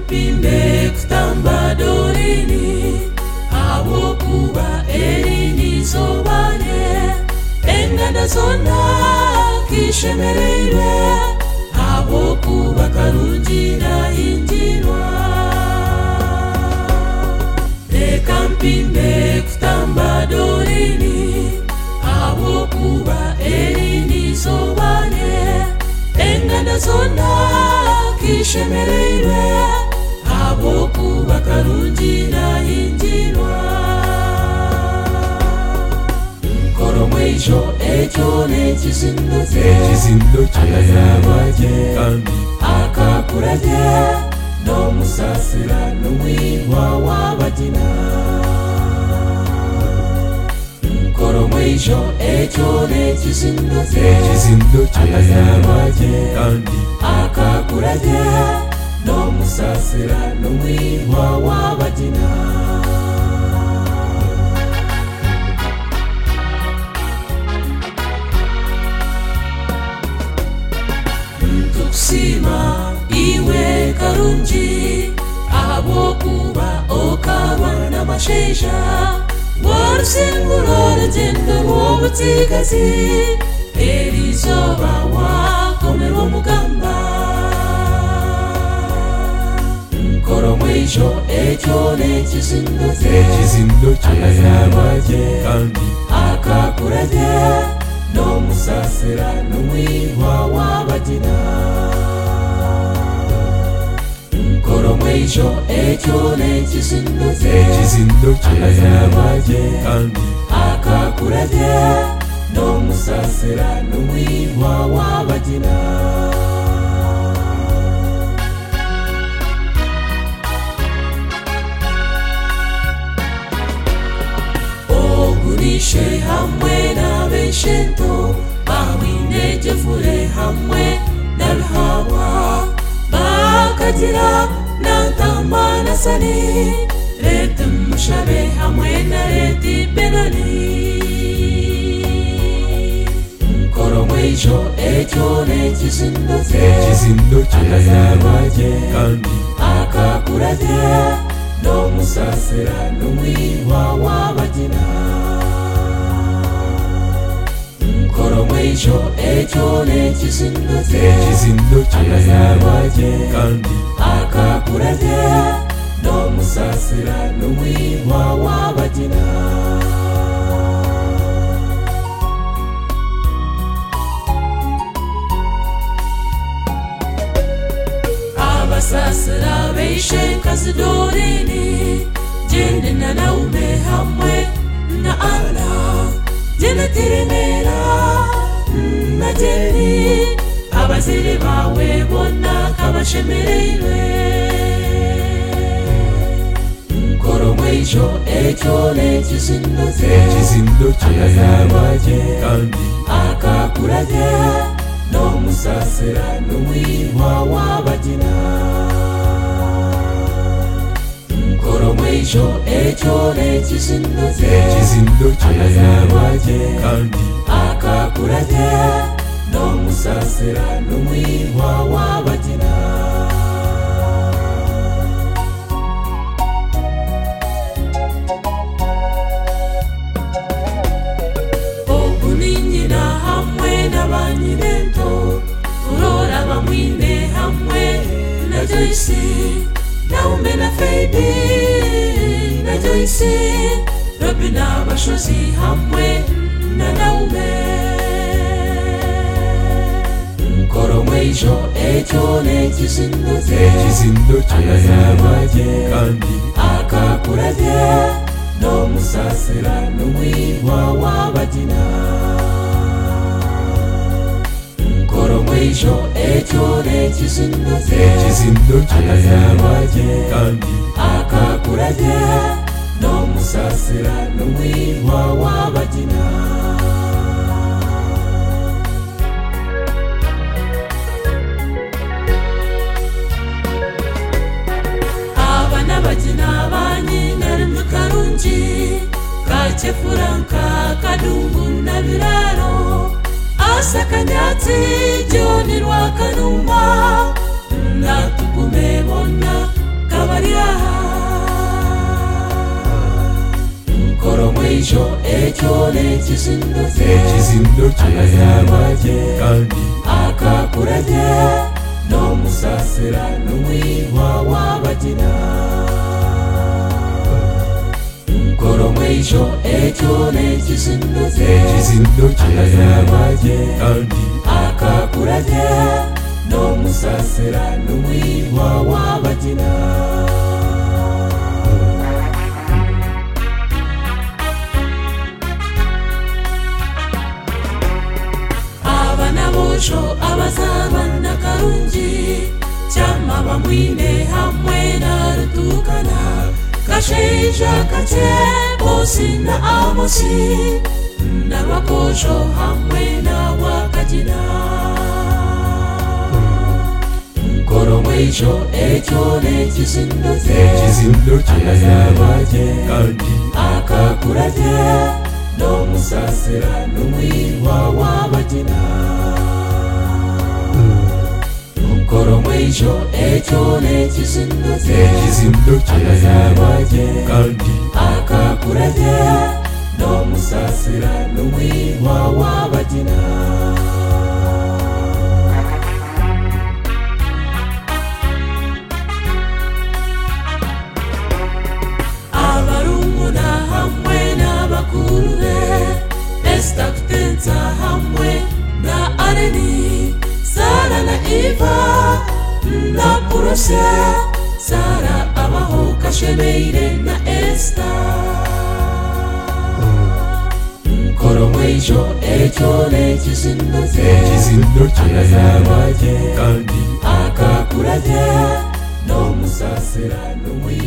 mpimbe kutamba dorini abo kuba erini zobane enganda zona kishemereire abo kuba karungi nahingirwa reka mpimbe kutamba dorini abo kuba erini zobane enganda zona kishemereire abo kuba karungi nahingirwa nkoro mwejo ekyo n'ekizindo akazabwaje akakuraje n'omusasira n'omwihwa w'abagina nkoro mwejo ekyo n'ekizindo akazabwaje akakuraje n'omusasira n'omwihwa w'abagina ntukusima iwe karungi abo kuba okaba n'amasheja warusengura urugendo rw'ubutigazi erizoba wakomerwa omugamba nkoro mwejo ekyo n'ekizindo akazabwaje akakuraje n'omusasira n'omwihwa w'abagina nkoro mwejo ekyo n'ekizindo akazabwaje akakuraje n'omusasira n'omwihwa w'abagina ogurishe hamwe n'abeshento bawinegevure hamwe n'abihawa bakagira n'antama na sani leta mushabe hamwe na leta benani nkoro mwejo ekyo n'ekizindo akazabwaje akakuraje n'omusasira n'omwihwa w'abagina nkoro mwejo ekyo n'ekizindo akazabwaje akakuraje n'omusasira n'omwihwa w'abagina abasasira beishe kazidorini jende na naume hamwe na ana jende tiremera na jeni abazire bawe bona kabashemereire nkoro mwejo ekyo n'ekizindo akazabwaje akakuraje n'omusasira n'omwihwa w'abagina nkoro mwejo ekyo n'ekizindo akazabwaje akakuraje n'omusasira n'omwihwa w'abagina obuninyina hamwe n'abanyinento urora bamwine hamwe na Joyce naume na Fedi na Joyce Robi n'abashozi hamwe na naume nkoro mwejo ekyo n'ekizindo akazabwaje akakuraje n'omusasira n'omwihwa w'abagina nkoro mwejo ekyo n'ekizindo akazabwaje akakuraje n'omusasira n'omwihwa w'abagina aba n'abagina banyina rimwe karungi kachefuranka kadungu na biraro asakanyati joni rwakanuma natugume bona ekyo n'ekizindo kye akazarwa rye kandi akakura rye n'omusasira n'omwihwa w'abagina nkoromweisho ekyo n'ekizindo kye akazarwa rye kandi akakura rye n'omusasira n'omwihwa w'abagina abazabana karungi cyama bamwine hamwe na rutukana kasheja kake bosi na amosi na rwakosho hamwe na wakagina nkoromweisho ekyo n'ekizindo kye akazarwa rye kandi akakura rye n'omusasira n'omwihwa w'abagina nkoromweisho ekyo n'ekizindo kye akazarwa rye kandi akakura rye n'omusasira n'omwihwa w'abagina abarumuna hamwe n'abakuru be Esta kutenza hamwe na Areni Sara na Eva na Porose Sara abaho kashemeire na Esta nkoromweisho ekyo n'ekizindo kye akazarwa rye kandi akakura rye n'omusasira n'omwihwa